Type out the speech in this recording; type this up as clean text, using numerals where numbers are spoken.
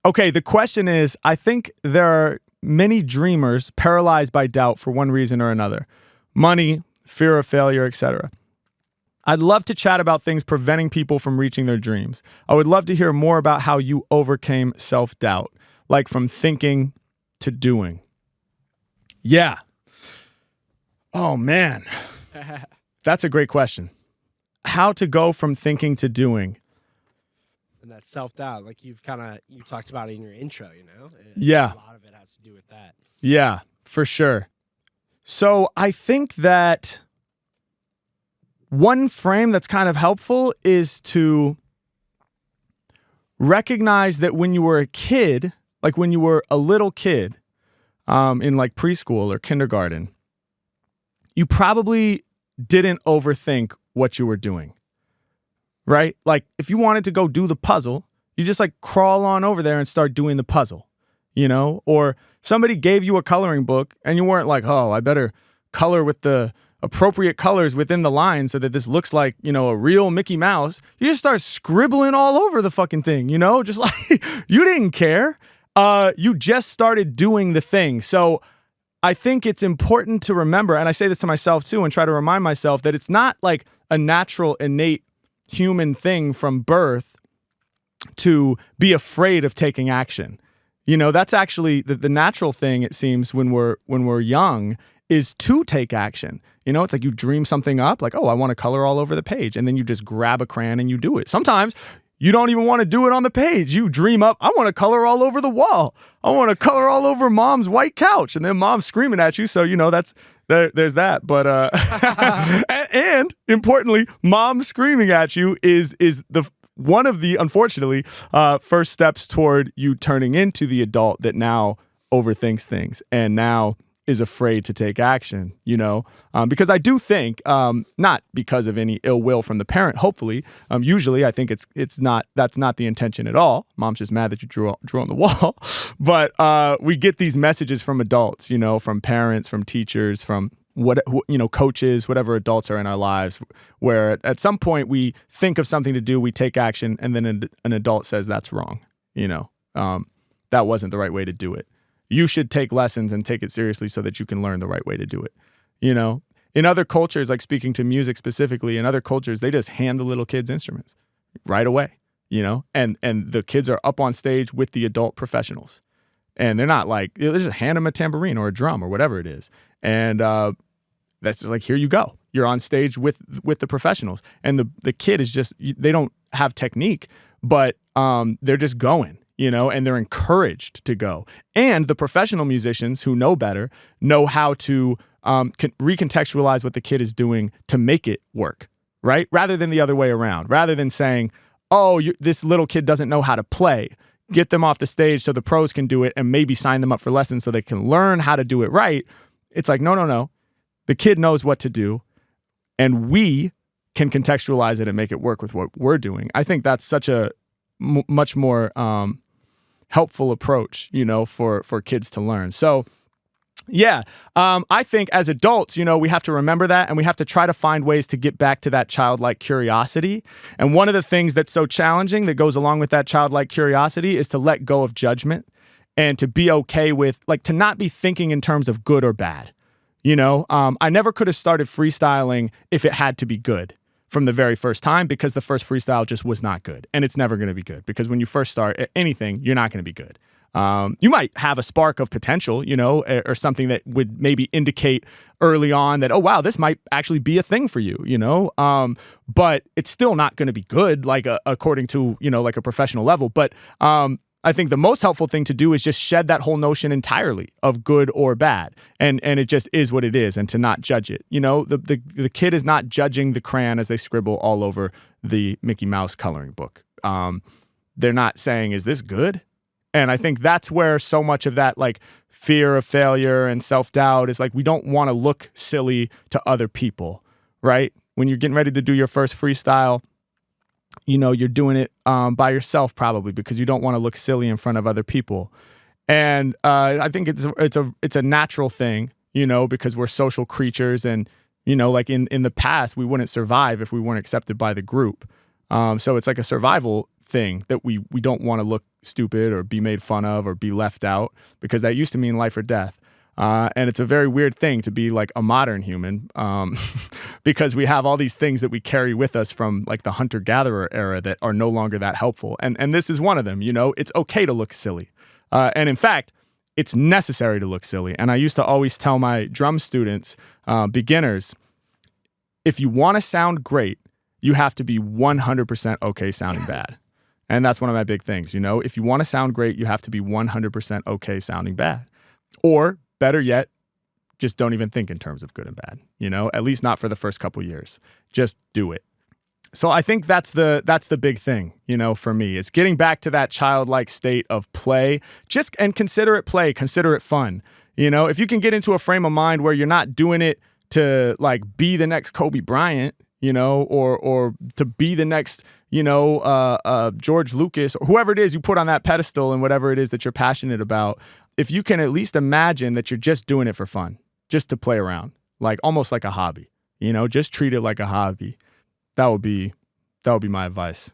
Okay, the question is, I think there are many dreamers paralyzed by doubt for one reason or another. Money, fear of failure, etc. I'd love to chat about things preventing people from reaching their dreams. I would love to hear more about how you overcame self-doubt, like from thinking to doing. Yeah. Oh, man. That's a great question. How to go from thinking to doing. And that self-doubt, like you talked about in your intro, Yeah. A lot of it has to do with that. Yeah, for sure. So I think that one frame that's kind of helpful is to recognize that when you were a kid, like when you were a little kid, in like preschool or kindergarten, you probably didn't overthink what you were doing, right? Like if you wanted to go do the puzzle, you just like crawl on over there and start doing the puzzle, or somebody gave you a coloring book and you weren't like, oh, I better color with the appropriate colors within the line so that this looks like, a real Mickey Mouse. You just start scribbling all over the fucking thing, just like you didn't care. You just started doing the thing. So I think it's important to remember, and I say this to myself too, and try to remind myself that it's not like a natural, innate human thing from birth to be afraid of taking action. That's actually the natural thing, it seems, when we're young, is to take action. It's like you dream something up, like, oh, I want to color all over the page. And then you just grab a crayon and you do it. Sometimes you don't even want to do it on the page. You dream up, I want to color all over the wall. I want to color all over mom's white couch. And then mom's screaming at you. So, there's that. But, and importantly, mom screaming at you is one of the, unfortunately, first steps toward you turning into the adult that now overthinks things and now is afraid to take action, because I do think, not because of any ill will from the parent, hopefully, usually I think that's not the intention at all. Mom's just mad that you drew on the wall. But we get these messages from adults, from parents, from teachers, from coaches, whatever adults are in our lives, where at some point we think of something to do, we take action, and then an adult says that's wrong. That wasn't the right way to do it. You should take lessons and take it seriously so that you can learn the right way to do it. In other cultures, like speaking to music specifically, in other cultures, they just hand the little kids instruments right away, and the kids are up on stage with the adult professionals, and they're not like, they just hand them a tambourine or a drum or whatever it is. And that's just like, here you go. You're on stage with the professionals, and the kid is just, they don't have technique, but they're just going. And they're encouraged to go. And the professional musicians who know better know how to recontextualize what the kid is doing to make it work, right? Rather than the other way around. Rather than saying, oh, this little kid doesn't know how to play. Get them off the stage so the pros can do it and maybe sign them up for lessons so they can learn how to do it right. It's like, no. The kid knows what to do, and we can contextualize it and make it work with what we're doing. I think that's such a much more helpful approach, for kids to learn. So, yeah, I think as adults, we have to remember that, and we have to try to find ways to get back to that childlike curiosity. And one of the things that's so challenging that goes along with that childlike curiosity is to let go of judgment and to be okay with, like, to not be thinking in terms of good or bad. I never could have started freestyling if it had to be good from the very first time, because the first freestyle just was not good, and it's never going to be good, because when you first start anything, you're not going to be good. You might have a spark of potential, or something that would maybe indicate early on that, oh, wow, this might actually be a thing for you, but it's still not going to be good, like according to, like a professional level. But I think the most helpful thing to do is just shed that whole notion entirely of good or bad. And it just is what it is, and to not judge it. The kid is not judging the crayon as they scribble all over the Mickey Mouse coloring book. They're not saying, is this good? And I think that's where so much of that, like, fear of failure and self-doubt is, like, we don't want to look silly to other people, right? When you're getting ready to do your first freestyle, you're doing it by yourself probably because you don't want to look silly in front of other people. And I think it's a natural thing, because we're social creatures, and, like in the past, we wouldn't survive if we weren't accepted by the group. So it's like a survival thing that we don't want to look stupid or be made fun of or be left out, because that used to mean life or death. And it's a very weird thing to be like a modern human, because we have all these things that we carry with us from like the hunter-gatherer era that are no longer that helpful. And this is one of them. It's okay to look silly. And in fact, it's necessary to look silly. And I used to always tell my drum students, beginners, if you want to sound great, you have to be 100% okay sounding bad. And that's one of my big things. If you want to sound great, you have to be 100% okay sounding bad. Or better yet, just don't even think in terms of good and bad, at least not for the first couple years. Just do it. So I think that's the big thing, for me, is getting back to that childlike state of play, and consider it play, consider it fun. If you can get into a frame of mind where you're not doing it to like be the next Kobe Bryant, or to be the next, George Lucas, or whoever it is you put on that pedestal and whatever it is that you're passionate about, if you can at least imagine that you're just doing it for fun, just to play around, like almost like a hobby, just treat it like a hobby. That would be my advice.